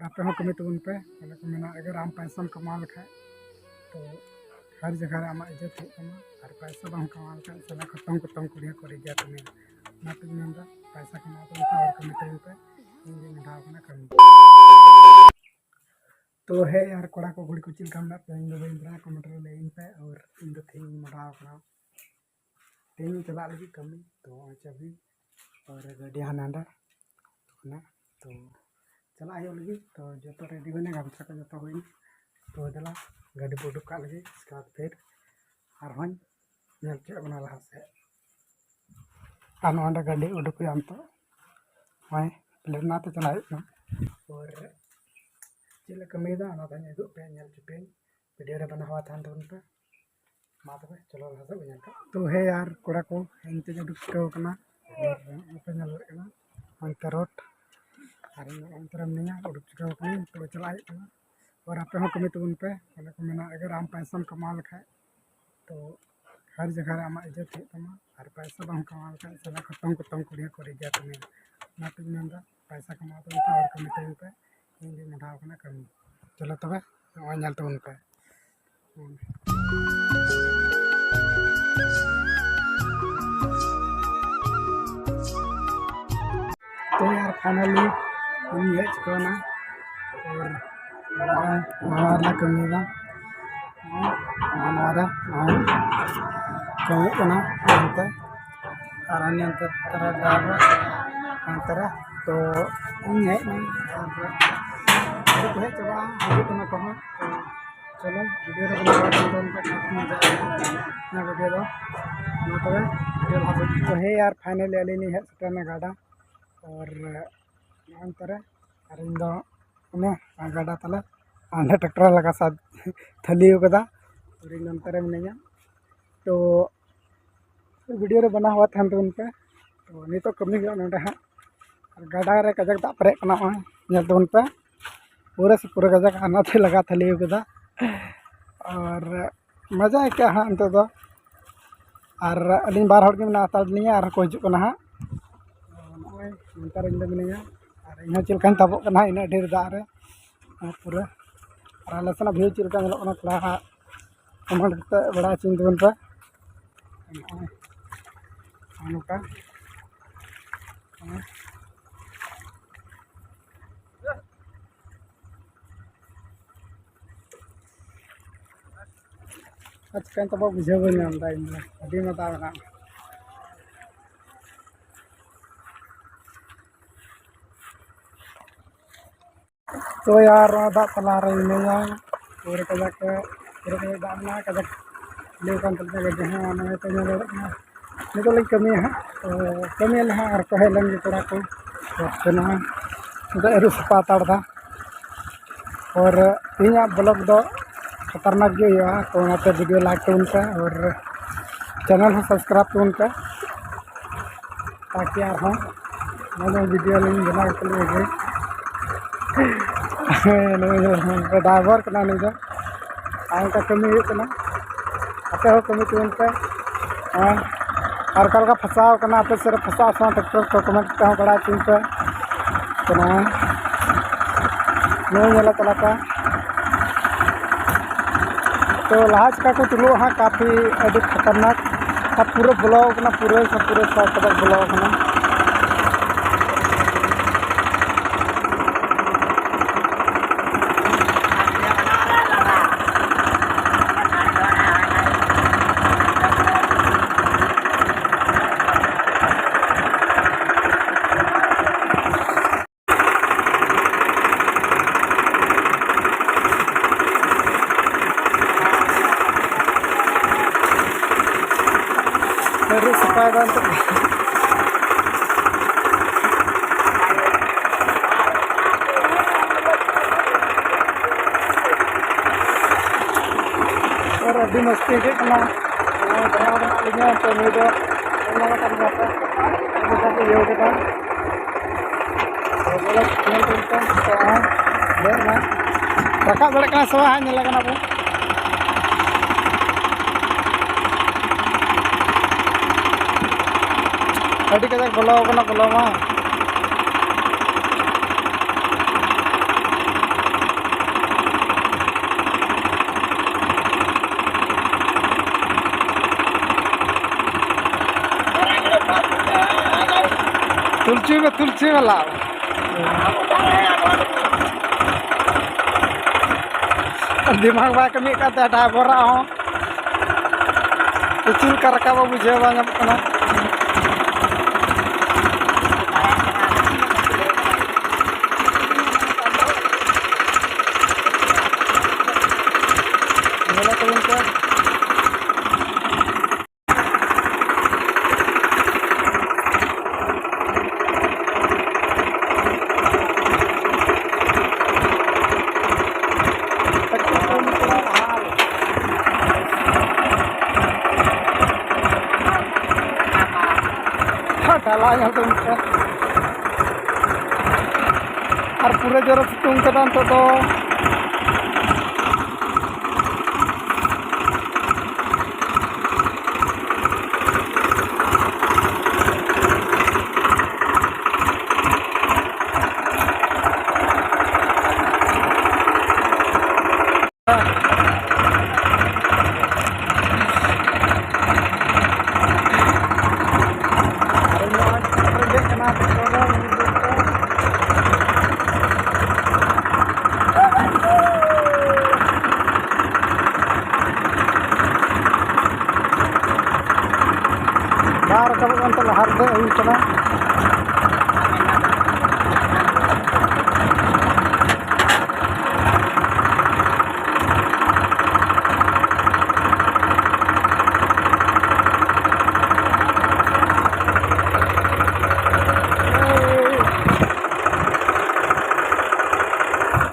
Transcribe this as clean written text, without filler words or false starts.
आप हो कमी तबन पे अगर आम पैसा कमा लेखा तो हर जगह आम इज्जत और पैसा बम कमा लेखा साला खत्म खत्म कुड़िया कर गया तुम्हें पैसा कमा तबन पे और कमी तबन पे इन मढ़ाव कमी तो है यार कोड़ा को घुड़ी को चिलका में पे इन बड़ा कमेंट ले इन पे और इन थी मढ़ाव तीन चला लगी कमी तो चाबी और गाड़ी हानाडा तो चला लगी तो जो रेडी होने गामछा को जो हुई तो चला गाड़ी को उडुक लगी इसके बाद फिर और चे बना लहा से और गाड़ी उडुक तो मैं प्लेना तो चला और चले कमी उदूप पे चुपे वीडियो बना हुआ था पे मा तब चलो लहा से तो है यार कोड़ा को इनते उडुक चुका अंतर रोड और अंतर मिया उडुक चुका तो चला और आप कमी तबन पे अगर आम पैसा कमा लेखा तो हर जगह आम इज्जत और पैसा बम कमा लेखा साला खत्म खत्म कुड़िया कर गया तुम्हें पैसा कमा तबन पे और कमी तबन पे इन मढ़ाव कमी चलो तब नल तबन पे तो यार फाइनली इन हेज चुकाना और हमारा कमी हमारा कमी अंत और अंतर ड्राइवर अंतर तो इन हेज चबा हजूना कहो तो चलो वीडियो वीडियो तो है यार फाइनली अली हेज सेटना गाड़ा और अंतर और इन गाड़ा तला आंधे ट्रैक्टर लगा साथ थली कदा और इन अंतर मिना तो वीडियो रे बना हुआ था उन पे तो नित कमी ना हाँ गाड़ा रे कजक दाग पेरे तबन पे पूरा से पूरा कजक आनाते लगा थली कदा और मजा क्या हाँ अंत दो और अली बार हड़ में लिया और को हजना हाँ अंतर मिना और इन चलका तबना इन ढेर दाग रे पूरा और आले सेना व्यू चलका थोड़ा कमेंट बड़ा चिन तबन पे नौका चिकान तब बुझे बी मता तो यार दाग तला मिना पूरे कजक दागना कजक लेकिन गाड़ी हाँ नित कमी हाँ तो कमी हाँ और कहे लगे कड़ा को अरु सफा ताड़ा और इन ब्लॉग दो खतरनाक जो हुआ तो वीडियो लाइक तबन पे और चैनल हो सब्सक्राइब तबन पे ताकि वीडियो लिंग बना ड्राइवर का आंका कमी आपे हो कमी तबन पे और का फंसाव आप सर फंसा ट्रैक्टर को कमेंट बड़ा चिन पे चलाता तो लहा चका को तुलो हाँ काफ़ी अभी खतरनाक पूरा ब्लॉग पूरे ब्लॉग और अभी मस्ती के तो रखा बड़ा सवा लगना वो अभी कजक बोलो बोलो तुलसी वाला दिमाग बा कमी करते ड्राइवर हो चल का रकाब बुझे बना ढाला और पूरे जोर सितुंग के तो बाहर कब लहर से